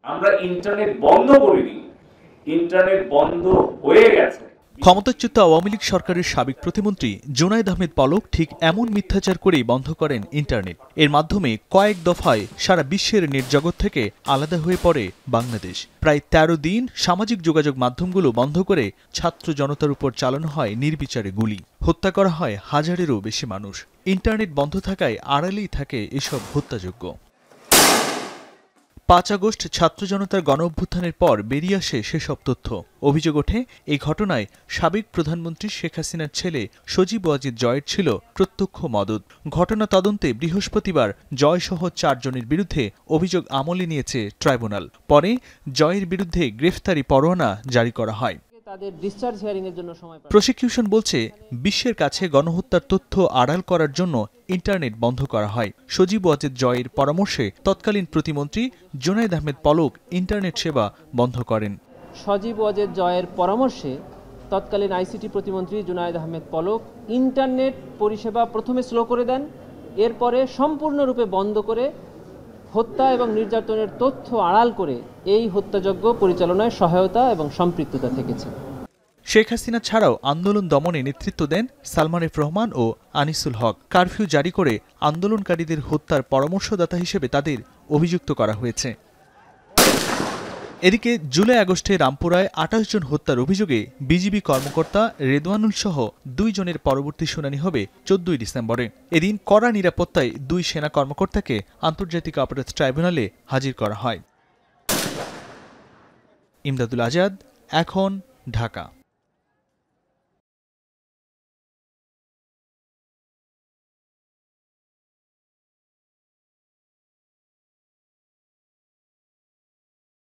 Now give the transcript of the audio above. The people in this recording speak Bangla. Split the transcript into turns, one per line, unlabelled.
আমরা ইন্টারনেট বন্ধ করিনি, ইন্টারনেট বন্ধ হয়ে গেছে।
ক্ষমতাচ্যুত আওয়ামী লীগ সরকারের সাবেক প্রতিমন্ত্রী জুনায়েদ আহমেদ পলক ঠিক এমন মিথ্যাচার করেই বন্ধ করেন ইন্টারনেট। এর মাধ্যমে কয়েক দফায় সারা বিশ্বের নেট জগৎ থেকে আলাদা হয়ে পড়ে বাংলাদেশ। প্রায় ১৩ দিন সামাজিক যোগাযোগ মাধ্যমগুলো বন্ধ করে ছাত্র জনতার উপর চালানো হয় নির্বিচারে গুলি। হত্যা করা হয় হাজারেরও বেশি মানুষ। ইন্টারনেট বন্ধ থাকায় আড়ালেই থাকে এসব হত্যাযজ্ঞ। ৫ আগস্ট ছাত্র জনতার গণঅভ্যুত্থানের পর বেরিয়ে আসে সেসব তথ্য। অভিযোগ ওঠে, এই ঘটনায় সাবেক প্রধানমন্ত্রী শেখ হাসিনার ছেলে সজীব ওয়াজিদ জয়ের ছিল প্রত্যক্ষ মদদ। ঘটনা তদন্তে বৃহস্পতিবার জয়সহ ৪ জনের বিরুদ্ধে অভিযোগ আমলে নিয়েছে ট্রাইব্যুনাল। পরে জয়ের বিরুদ্ধে গ্রেফতারি পরোয়ানা জারি করা হয়। প্রসিকিউশন বলছে, বিশ্বের কাছে গণহত্যার তথ্য আড়াল করার জন্য ইন্টারনেট বন্ধ করা হয়। সজীব ওয়াজিদ জয়ের পরামর্শে তৎকালীন প্রতিমন্ত্রী জুনায়েদ আহমেদ পলক ইন্টারনেট সেবা বন্ধ করেন।
সজীব ওয়াজিদ জয়ের পরামর্শে তৎকালীন আইসিটি প্রতিমন্ত্রী জুনায়েদ আহমেদ পলক ইন্টারনেট পরিষেবা প্রথমে স্লো করে দেন, এরপরে সম্পূর্ণরূপে বন্ধ করে হত্যা এবং নির্যাতনের তথ্য আড়াল করে এই হত্যাযজ্ঞ পরিচালনায় সহায়তা এবং সম্পৃক্ততা থেকেছে।
শেখ হাসিনা ছাড়াও আন্দোলন দমনে নেতৃত্ব দেন সালমান এফ রহমান ও আনিসুল হক। কারফিউ জারি করে আন্দোলনকারীদের হত্যার পরামর্শদাতা হিসেবে তাদের অভিযুক্ত করা হয়েছে। এদিকে জুলাই আগস্টে রামপুরায় ২৮ জন হত্যার অভিযোগে বিজিবি কর্মকর্তা রেদওয়ানুল সহ ২ জনের পরবর্তী শুনানি হবে ১৪ ডিসেম্বরে। এদিন কড়া নিরাপত্তায় ২ সেনা কর্মকর্তাকে আন্তর্জাতিক অপরাধ ট্রাইব্যুনালে হাজির করা হয়। ইমদাদুল আজাদ, এখন, ঢাকা।